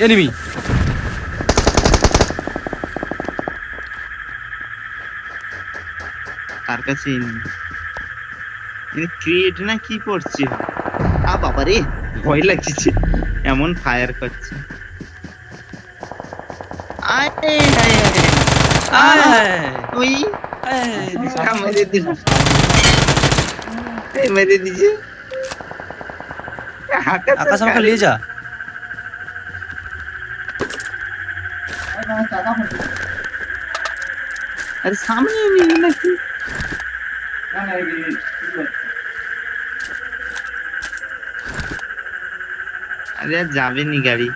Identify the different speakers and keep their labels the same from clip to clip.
Speaker 1: Enemy.
Speaker 2: তার কাছে create না কি করছে? বাবা রে, ভয় লাগছে, এমন ফায়ার করছে। আয় আয় আয় আয়, ওই মেরে দিল, মেরে দিছে।
Speaker 1: আকাশ আমাকে নিয়ে যা।
Speaker 2: আরে সামনে নিয়ে নাকি? আরে আর যাবেনি গাড়ি।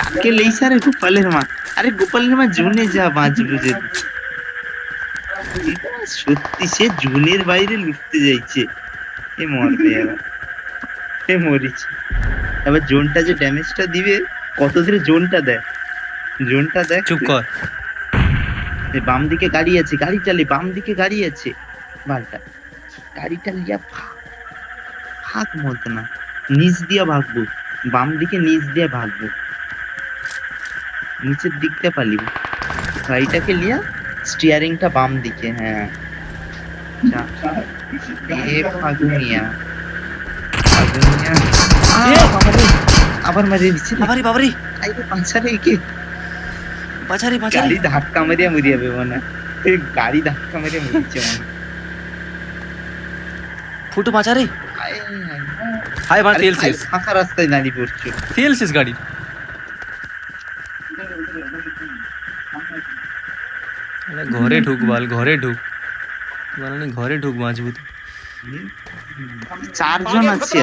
Speaker 2: কাকে লেইছে? আরে গোপালের মা, আরে গোপালের মা জুনে যা বাঁচবো যে। সত্যি সে জুনের বাইরে লুটতে যাইছে। এ মরবে এবার, এ মরিছে। এবার জোনটা যে ড্যামেজটা দিবে, কত দূরে জোনটা দেয়, জোনটা দেখ।
Speaker 1: চুপ কর।
Speaker 2: বাম দিকে গাড়ি আছে, গাড়ি চালে, বাম দিকে গাড়ি আছে। বালটা গাড়িটা লিয়া ভাগ মত না, নিচ দিয়া ভাগবো, বাম দিকে নিচ দিয়ে ভাগবো, নিচের দিকটা পালিব। গাড়িটাকে লিয়া স্টিয়ারিংটা বাম দিকে। হ্যাঁ ফাগুনিয়া, ফাগুনিয়া। আবার মারিয়ে দিচ্ছে।
Speaker 1: বাবারি বাবারি,
Speaker 2: পাঁচারে কে
Speaker 1: বাঁচারে বাঁচারে।
Speaker 2: গাড়ি ধাক্কা মারিয়া মরিয়া যাবে না, গাড়ি ধাক্কা মারিয়া মরিচ্ছে মনে।
Speaker 1: ফুটো বাঁচারে। হাই ভাই, তেল শেষ।
Speaker 2: ফাঁকা রাস্তায় দাঁড়িয়ে পড়ছো,
Speaker 1: তেল শেষ গাড়ি। ঘরে ঢুক বাল, ঘরে ঢুক মানে, ঘরে ঢুক বাঁচবো।
Speaker 2: 4 জন আছে।